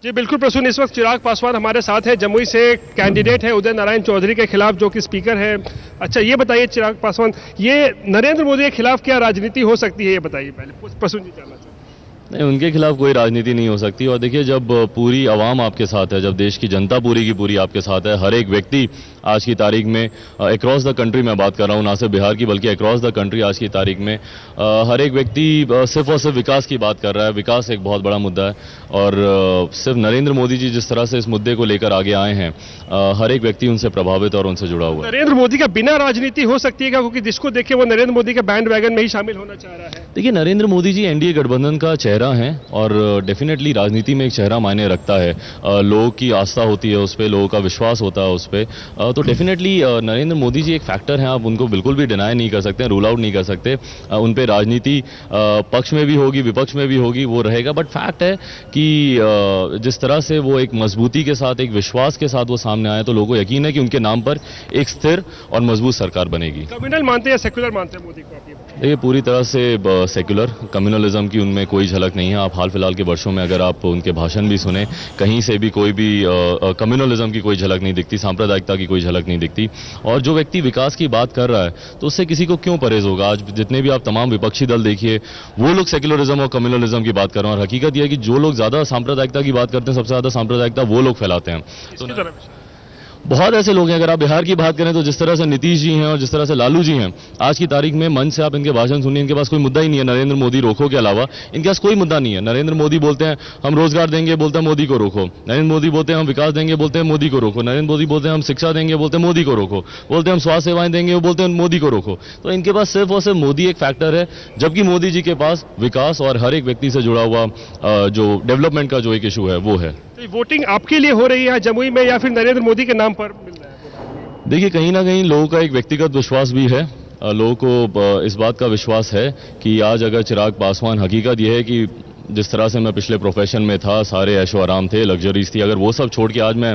जी बिल्कुल प्रसून, इस वक्त चिराग पासवान हमारे साथ हैं। जमुई से कैंडिडेट है उदय नारायण चौधरी के खिलाफ, जो कि स्पीकर है। अच्छा ये बताइए चिराग पासवान, ये नरेंद्र मोदी के खिलाफ क्या राजनीति हो सकती है, ये बताइए पहले प्रसून जी जानना चाहते हैं। नहीं, उनके खिलाफ कोई राजनीति नहीं हो सकती। और देखिए, जब पूरी आवाम आपके साथ है, जब देश की जनता पूरी की पूरी आपके साथ है, हर एक व्यक्ति आज की तारीख में अक्रॉस द कंट्री, मैं बात कर रहा हूँ ना सिर्फ बिहार की बल्कि अक्रॉस द कंट्री आज की तारीख में हर एक व्यक्ति सिर्फ और सिर्फ विकास की बात कर रहा है। विकास एक बहुत बड़ा मुद्दा है और सिर्फ नरेंद्र मोदी जी जिस तरह से इस मुद्दे को लेकर आगे आए हैं, हर एक व्यक्ति उनसे प्रभावित और उनसे जुड़ा हुआ है। नरेंद्र मोदी का बिना राजनीति हो सकती है क्या, क्योंकि जिसको देखे वो नरेंद्र मोदी के बैंड वैगन में ही शामिल होना चाह रहा है। देखिए, नरेंद्र मोदी जी एनडीए गठबंधन का चेहरा हैं और डेफिनेटली राजनीति में एक चेहरा मायने रखता है। लोगों की आस्था होती है उस पर, लोगों का विश्वास होता है उस पर। तो डेफिनेटली नरेंद्र मोदी जी एक फैक्टर हैं, आप उनको बिल्कुल भी डिनाई नहीं कर सकते, रूल आउट नहीं कर सकते। उन पर राजनीति पक्ष में भी होगी, विपक्ष में भी होगी, वो रहेगा। बट फैक्ट है कि जिस तरह से वो एक मजबूती के साथ, एक विश्वास के साथ वो सामने आए, तो लोगों को यकीन है कि उनके नाम पर एक स्थिर और मजबूत सरकार बनेगी। कम्युनल मानते हैं या सेक्युलर मानते हैं मोदी को आप? देखिए, पूरी तरह से सेक्युलर, कम्युनलिज्म की उनमें कोई झलक नहीं है। आप हाल फिलहाल के वर्षों में अगर आप उनके भाषण भी सुने, कहीं से भी कोई भी कम्युनलिज्म की कोई झलक नहीं दिखती, सांप्रदायिकता की कोई झलक नहीं दिखती। और जो व्यक्ति विकास की बात कर रहा है तो उससे किसी को क्यों परहेज होगा। आज जितने भी आप तमाम विपक्षी दल देखिए, वो लोग सेक्युलरिज्म और कम्युनलिज्म की बात कर रहे हैं। और हकीकत यह है कि जो लोग ज्यादा सांप्रदायिकता की बात करते हैं, सबसे ज्यादा सांप्रदायिकता वो लोग फैलाते हैं। तो बहुत ऐसे लोग हैं। अगर आप बिहार की बात करें तो जिस तरह से नीतीश जी हैं और जिस तरह से लालू जी हैं, आज की तारीख में मंच से आप इनके भाषण सुनिए, इनके पास कोई मुद्दा ही नहीं है नरेंद्र मोदी रोको के अलावा। इनके पास कोई मुद्दा नहीं है। नरेंद्र मोदी बोलते हैं हम रोजगार देंगे, बोलते हैं मोदी को रोको। नरेंद्र मोदी बोलते हैं हम विकास देंगे, बोलते हैं मोदी को रोको। नरेंद्र मोदी बोलते हैं हम शिक्षा देंगे, बोलते हैं मोदी को रोको। बोलते हैं हम स्वास्थ्य सेवाएं देंगे, वो बोलते हैं मोदी को रोको। तो इनके पास सिर्फ और सिर्फ मोदी एक फैक्टर है, जबकि मोदी जी के पास विकास और हर एक व्यक्ति से जुड़ा हुआ जो डेवलपमेंट का जो एक इशू है वो है। तो वोटिंग आपके लिए हो रही है जमुई में या फिर नरेंद्र मोदी के नाम पर मिल रहा है? देखिए, कहीं ना कहीं लोगों का एक व्यक्तिगत विश्वास भी है। लोगों को इस बात का विश्वास है कि आज अगर चिराग पासवान, हकीकत यह है कि जिस तरह से मैं पिछले प्रोफेशन में था, सारे ऐशो आराम थे, लग्जरीज थी, अगर वो सब छोड़ के आज मैं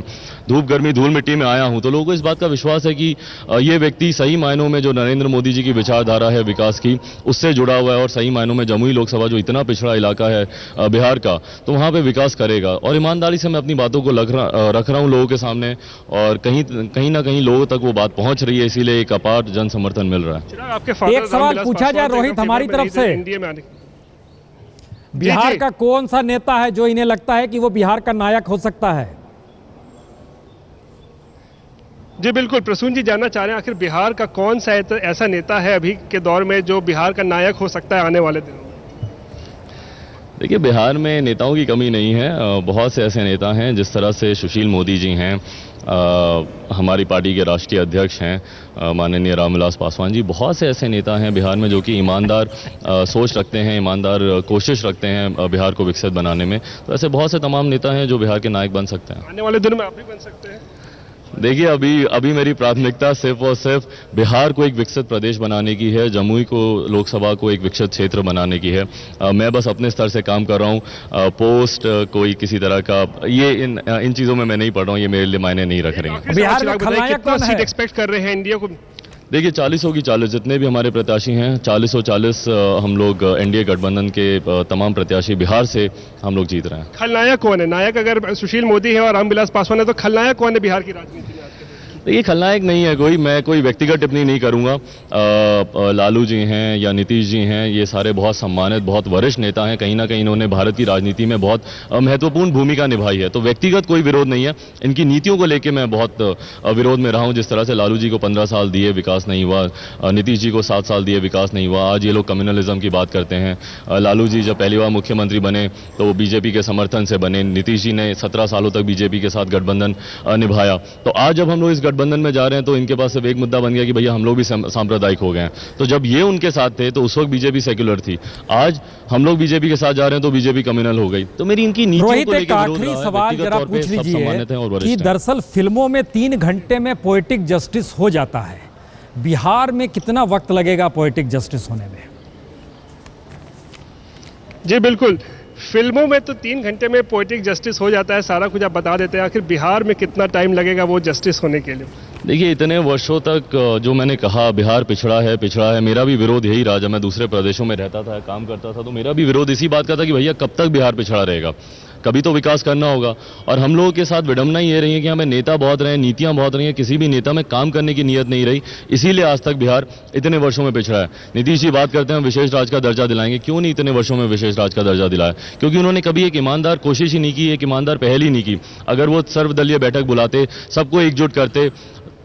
धूप गर्मी धूल मिट्टी में आया हूं, तो लोगों को इस बात का विश्वास है कि ये व्यक्ति सही मायनों में जो नरेंद्र मोदी जी की विचारधारा है विकास की, उससे जुड़ा हुआ है। और सही मायनों में जमुई लोकसभा जो इतना पिछड़ा इलाका है बिहार का, तो वहां पर विकास करेगा। और ईमानदारी से मैं अपनी बातों को रख रहा हूं लोगों के सामने, और कहीं ना कहीं लोगों तक वो बात पहुंच रही है, इसीलिए एक अपार जन समर्थन मिल रहा है। एक सवाल पूछा जाए रोहित हमारी तरफ से, इंडिया में आने बिहार का कौन सा नेता है जो इन्हें लगता है कि वो बिहार का नायक हो सकता है? जी बिल्कुल प्रसून जी जानना चाह रहे हैं, आखिर बिहार का कौन सा ऐसा नेता है अभी के दौर में जो बिहार का नायक हो सकता है आने वाले दिनों में? देखिए, बिहार में नेताओं की कमी नहीं है। बहुत से ऐसे नेता हैं, जिस तरह से सुशील मोदी जी हैं, हमारी पार्टी के राष्ट्रीय अध्यक्ष हैं माननीय रामविलास पासवान जी। बहुत से ऐसे नेता हैं बिहार में जो कि ईमानदार सोच रखते हैं, ईमानदार कोशिश रखते हैं बिहार को विकसित बनाने में। तो ऐसे बहुत से तमाम नेता हैं जो बिहार के नायक बन सकते हैं। आने वाले दिनों में आप भी बन सकते हैं? देखिए, अभी मेरी प्राथमिकता सिर्फ और सिर्फ बिहार को एक विकसित प्रदेश बनाने की है, जमुई को, लोकसभा को एक विकसित क्षेत्र बनाने की है। मैं बस अपने स्तर से काम कर रहा हूँ। पोस्ट कोई किसी तरह का, ये इन चीजों में मैं नहीं पढ़ रहा हूँ, ये मेरे लिए मायने नहीं रख रही हैं। बिहार में खलनायक कौन है? एक्सपेक्ट कर रहे हैं इंडिया को? देखिए, 40 की 40 जितने भी हमारे प्रत्याशी हैं, 40 हम लोग एनडीए गठबंधन के तमाम प्रत्याशी बिहार से हम लोग जीत रहे हैं। खलनायक कौन है? नायक अगर सुशील मोदी है और रामविलास पासवान है, तो खलनायक कौन है बिहार की राजनीति में? ये खलनायक नहीं है कोई, मैं कोई व्यक्तिगत टिप्पणी नहीं करूंगा। लालू जी हैं या नीतीश जी हैं, ये सारे बहुत सम्मानित, बहुत वरिष्ठ नेता हैं। कहीं ना कहीं इन्होंने भारत की राजनीति में बहुत महत्वपूर्ण भूमिका निभाई है। तो व्यक्तिगत कोई विरोध नहीं है, इनकी नीतियों को लेकर मैं बहुत विरोध में रहा हूं। जिस तरह से लालू जी को 15 साल दिए, विकास नहीं हुआ। नीतीश जी को 7 साल दिए, विकास नहीं हुआ। आज ये लोग कम्युनलिज्म की बात करते हैं। लालू जी जब पहली बार मुख्यमंत्री बने तो वो बीजेपी के समर्थन से बने। नीतीश जी ने 17 सालों तक बीजेपी के साथ गठबंधन निभाया। तो आज जब हम लोग इस गठबंधन में जा रहे हैं तो इनके पास सिर्फ एक मुद्दा बन गया कि भैया हम लोग भी सांप्रदायिक हो गए हैं। तो जब ये उनके साथ थे तो उस वक्त बीजेपी सेक्युलर थी, आज हम लोग बीजेपी के साथ जा रहे हैं तो बीजेपी कम्युनल हो गई। तो मेरी इनकी नीतियों को लेकर आखिरी सवाल जरा पूछ लीजिए कि दरअसल फिल्मों में 3 घंटे में पोएटिक जस्टिस हो जाता है, बिहार में कितना वक्त लगेगा पोएटिक जस्टिस होने में? जी बिल्कुल, फिल्मों में तो 3 घंटे में पोएटिक जस्टिस हो जाता है, सारा कुछ आप बता देते हैं। आखिर बिहार में कितना टाइम लगेगा वो जस्टिस होने के लिए? देखिए, इतने वर्षों तक जो मैंने कहा बिहार पिछड़ा है, मेरा भी विरोध यही रहा। जब मैं दूसरे प्रदेशों में रहता था, काम करता था, तो मेरा भी विरोध इसी बात का था कि भैया कब तक बिहार पिछड़ा रहेगा। कभी तो विकास करना होगा। और हम लोगों के साथ विडंबना ये रही है कि हमें नेता बहुत रहे, नीतियां बहुत रही हैं, किसी भी नेता में काम करने की नीयत नहीं रही, इसीलिए आज तक बिहार इतने वर्षों में पिछड़ा है। नीतीश जी बात करते हैं विशेष राज का दर्जा दिलाएंगे, क्यों नहीं इतने वर्षों में विशेष राज का दर्जा दिलाया? क्योंकि उन्होंने कभी एक ईमानदार कोशिश ही नहीं की, एक ईमानदार पहल ही नहीं की। अगर वो सर्वदलीय बैठक बुलाते, सबको एकजुट करते,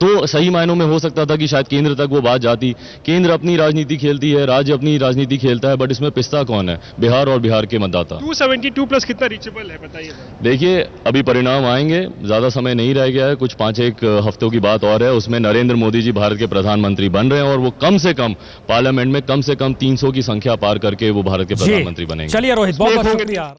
तो सही मायनों में हो सकता था कि शायद केंद्र तक वो बात जाती। केंद्र अपनी राजनीति खेलती है, राज्य अपनी राजनीति खेलता है, बट इसमें पिस्ता कौन है? बिहार और बिहार के मतदाता। 272 प्लस कितना रीचेबल है बताइए। देखिए अभी परिणाम आएंगे, ज्यादा समय नहीं रह गया है, कुछ 5-1 हफ्तों की बात और है, उसमें नरेंद्र मोदी जी भारत के प्रधानमंत्री बन रहे हैं और वो कम से कम पार्लियामेंट में कम से कम 300 की संख्या पार करके वो भारत के प्रधानमंत्री बनेंगे। चलिए रोहित, बहुत बहुत शुक्रिया।